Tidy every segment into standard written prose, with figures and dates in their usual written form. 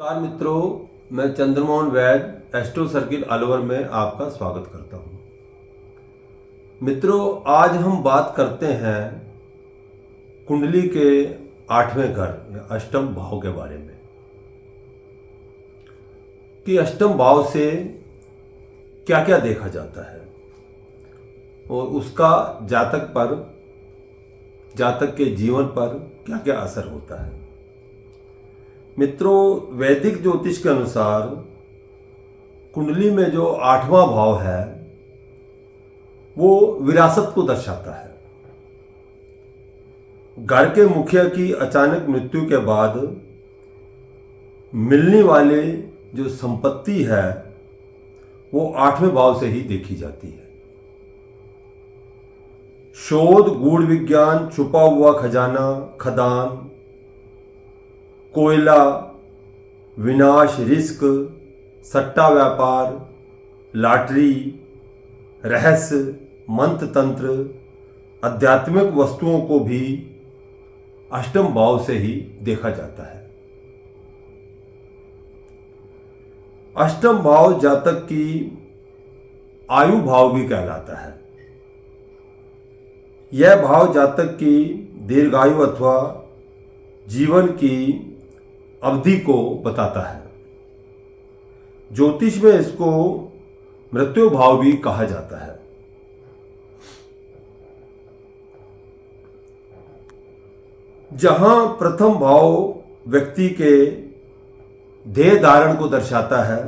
नमस्कार मित्रों, मैं चंद्रमोहन वैद्य एस्ट्रो सर्किल अलवर में आपका स्वागत करता हूं। मित्रों, आज हम बात करते हैं कुंडली के 8वें घर या अष्टम भाव के बारे में कि अष्टम भाव से क्या क्या देखा जाता है और उसका जातक के जीवन पर क्या क्या असर होता है। मित्रों, वैदिक ज्योतिष के अनुसार कुंडली में जो 8वां भाव है वो विरासत को दर्शाता है। घर के मुखिया की अचानक मृत्यु के बाद मिलने वाले जो संपत्ति है वो 8वें भाव से ही देखी जाती है। शोध, गूढ़ विज्ञान, छुपा हुआ खजाना, खदान, कोयला, विनाश, रिस्क, सट्टा व्यापार, लॉटरी, रहस्य, मंत्र तंत्र, आध्यात्मिक वस्तुओं को भी अष्टम भाव से ही देखा जाता है। अष्टम भाव जातक की आयु भाव भी कहलाता है। यह भाव जातक की दीर्घायु अथवा जीवन की अवधि को बताता है। ज्योतिष में इसको मृत्यु भाव भी कहा जाता है। जहां प्रथम भाव व्यक्ति के देह धारण को दर्शाता है,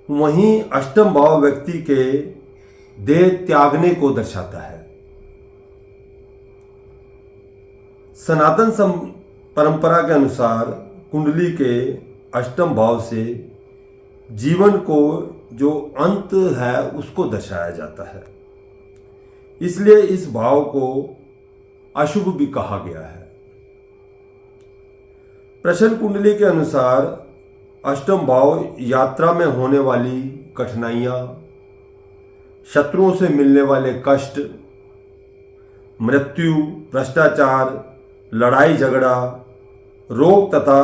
वहीं अष्टम भाव व्यक्ति के देह त्यागने को दर्शाता है। सनातन परंपरा के अनुसार कुंडली के अष्टम भाव से जीवन को जो अंत है उसको दर्शाया जाता है। इसलिए इस भाव को अशुभ भी कहा गया है। प्रश्न कुंडली के अनुसार अष्टम भाव यात्रा में होने वाली कठिनाइयां, शत्रुओं से मिलने वाले कष्ट, मृत्यु, भ्रष्टाचार, लड़ाई झगड़ा, रोग तथा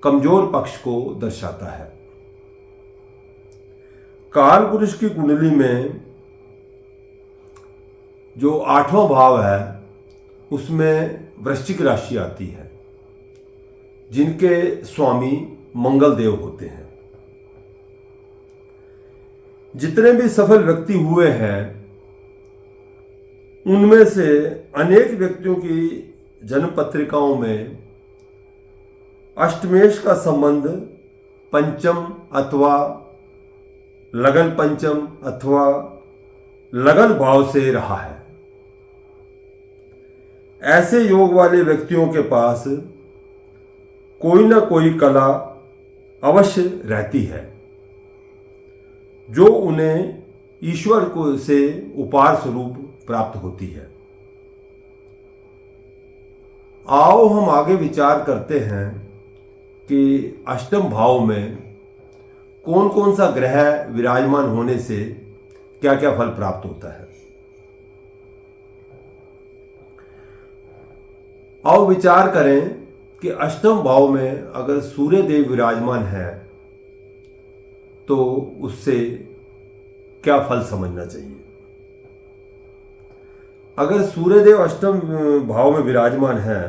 कमजोर पक्ष को दर्शाता है। काल पुरुष की कुंडली में जो 8वां भाव है उसमें वृश्चिक राशि आती है, जिनके स्वामी मंगल देव होते हैं। जितने भी सफल व्यक्ति हुए हैं उनमें से अनेक व्यक्तियों की जन्म पत्रिकाओं में अष्टमेश का संबंध पंचम अथवा लगन पंचम अथवा लगन भाव से रहा है। ऐसे योग वाले व्यक्तियों के पास कोई ना कोई कला अवश्य रहती है जो उन्हें ईश्वर को से उपहार स्वरूप प्राप्त होती है। आओ हम आगे विचार करते हैं कि अष्टम भाव में कौन कौन सा ग्रह विराजमान होने से क्या क्या फल प्राप्त होता है। आओ विचार करें कि अष्टम भाव में अगर सूर्य देव विराजमान है तो उससे क्या फल समझना चाहिए। अगर सूर्यदेव अष्टम भाव में विराजमान है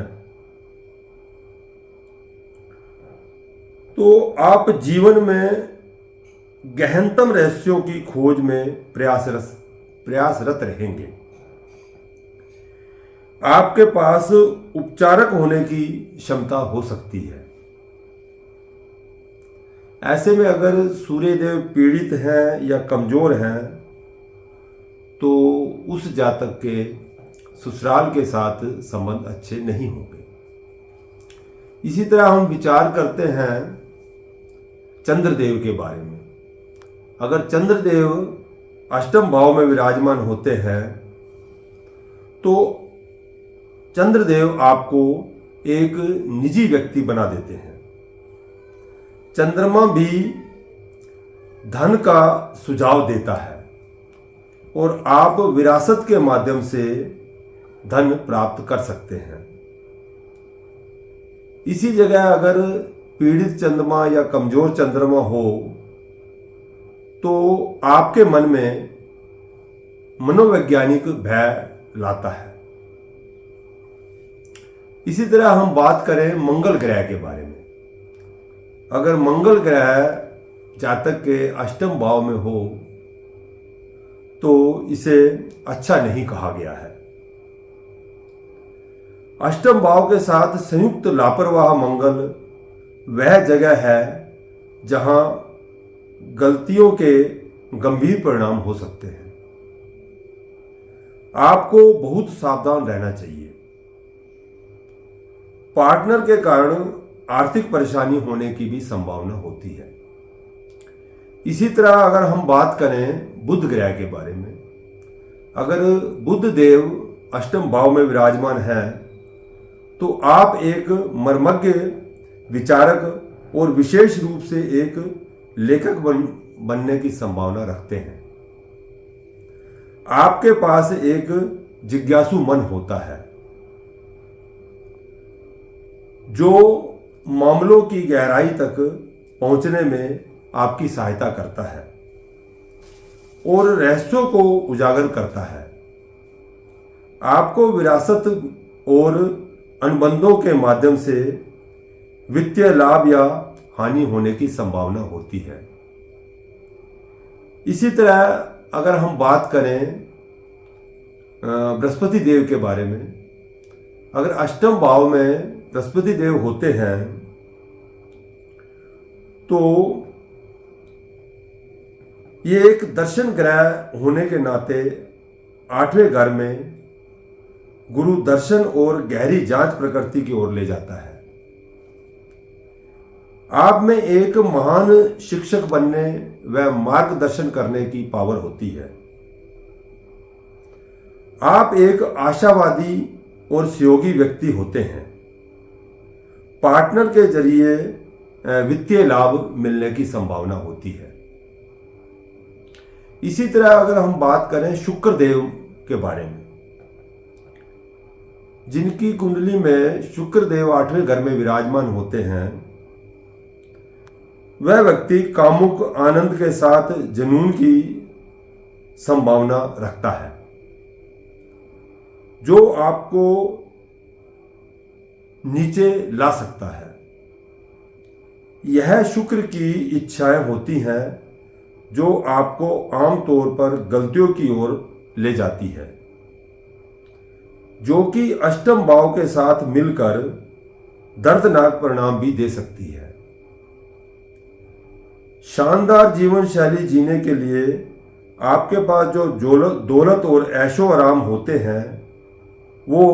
तो आप जीवन में गहनतम रहस्यों की खोज में प्रयासरत रहेंगे। आपके पास उपचारक होने की क्षमता हो सकती है। ऐसे में अगर सूर्यदेव पीड़ित हैं या कमजोर हैं तो उस जातक के ससुराल के साथ संबंध अच्छे नहीं होंगे। इसी तरह हम विचार करते हैं चंद्रदेव के बारे में। अगर चंद्रदेव अष्टम भाव में विराजमान होते हैं तो चंद्रदेव आपको एक निजी व्यक्ति बना देते हैं। चंद्रमा भी धन का सुझाव देता है और आप विरासत के माध्यम से धन प्राप्त कर सकते हैं। इसी जगह अगर पीड़ित चंद्रमा या कमजोर चंद्रमा हो तो आपके मन में मनोवैज्ञानिक भय लाता है। इसी तरह हम बात करें मंगल ग्रह के बारे में। अगर मंगल ग्रह जातक के अष्टम भाव में हो तो इसे अच्छा नहीं कहा गया है। अष्टम भाव के साथ संयुक्त लापरवाह मंगल वह जगह है जहां गलतियों के गंभीर परिणाम हो सकते हैं। आपको बहुत सावधान रहना चाहिए। पार्टनर के कारण आर्थिक परेशानी होने की भी संभावना होती है। इसी तरह अगर हम बात करें बुध ग्रह के बारे में, अगर बुध देव अष्टम भाव में विराजमान है तो आप एक मर्मज्ञ, विचारक और विशेष रूप से एक लेखक बनने की संभावना रखते हैं। आपके पास एक जिज्ञासु मन होता है जो मामलों की गहराई तक पहुंचने में आपकी सहायता करता है और रहस्यों को उजागर करता है। आपको विरासत और अनुबंधों के माध्यम से वित्तीय लाभ या हानि होने की संभावना होती है। इसी तरह अगर हम बात करें बृहस्पति देव के बारे में, अगर अष्टम भाव में बृहस्पति देव होते हैं तो ये एक दर्शन ग्रह होने के नाते आठवें घर में गुरु दर्शन और गहरी जांच प्रकृति की ओर ले जाता है। आप में एक महान शिक्षक बनने व मार्गदर्शन करने की पावर होती है। आप एक आशावादी और सहयोगी व्यक्ति होते हैं। पार्टनर के जरिए वित्तीय लाभ मिलने की संभावना होती है। इसी तरह अगर हम बात करें शुक्र देव के बारे में, जिनकी कुंडली में शुक्र देव आठवें घर में विराजमान होते हैं, वह व्यक्ति कामुक आनंद के साथ जुनून की संभावना रखता है जो आपको नीचे ला सकता है। यह शुक्र की इच्छाएं होती हैं जो आपको आमतौर पर गलतियों की ओर ले जाती है, जो कि अष्टम भाव के साथ मिलकर दर्दनाक परिणाम भी दे सकती है। शानदार जीवन शैली जीने के लिए आपके पास जो दौलत और ऐशो आराम होते हैं वो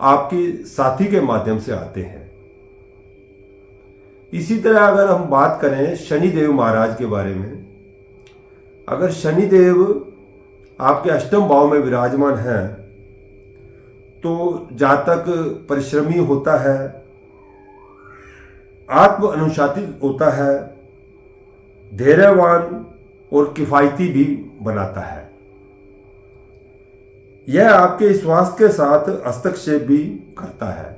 आपकी साथी के माध्यम से आते हैं। इसी तरह अगर हम बात करें शनि देव महाराज के बारे में, अगर शनि देव आपके अष्टम भाव में विराजमान है तो जातक परिश्रमी होता है, आत्म अनुशासित होता है, धैर्यवान और किफायती भी बनाता है। यह आपके स्वास्थ्य के साथ हस्तक्षेप भी करता है,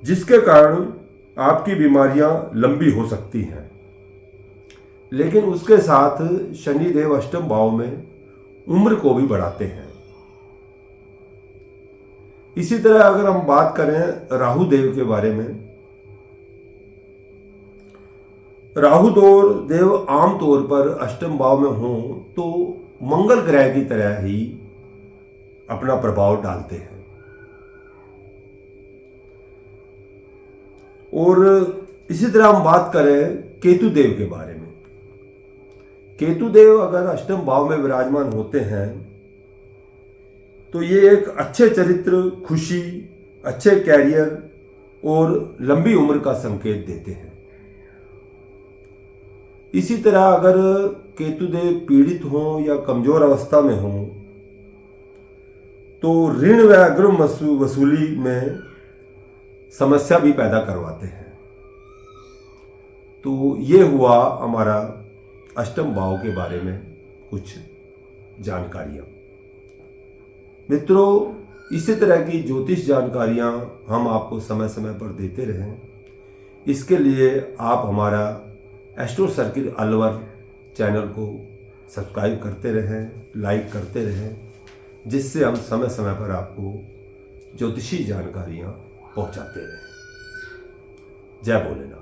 जिसके कारण आपकी बीमारियां लंबी हो सकती हैं। लेकिन उसके साथ शनि देव अष्टम भाव में उम्र को भी बढ़ाते हैं। इसी तरह अगर हम बात करें राहु देव के बारे में, राहु देव आमतौर पर अष्टम भाव में हों तो मंगल ग्रह की तरह ही अपना प्रभाव डालते हैं। और इसी तरह हम बात करें केतु देव के बारे में, केतु देव अगर अष्टम भाव में विराजमान होते हैं तो ये एक अच्छे चरित्र, खुशी, अच्छे कैरियर और लंबी उम्र का संकेत देते हैं। इसी तरह अगर केतुदेव पीड़ित हों या कमजोर अवस्था में हों तो ऋण व अग्रिम वसूली में समस्या भी पैदा करवाते हैं। तो ये हुआ हमारा अष्टम भाव के बारे में कुछ जानकारियां। मित्रों, इसी तरह की ज्योतिष जानकारियां हम आपको समय समय पर देते रहें। इसके लिए आप हमारा एस्ट्रो सर्किल अलवर चैनल को सब्सक्राइब करते रहें, लाइक करते रहें, जिससे हम समय समय पर आपको ज्योतिषी जानकारियाँ पहुँचाते रहें। जय भोलेनाथ।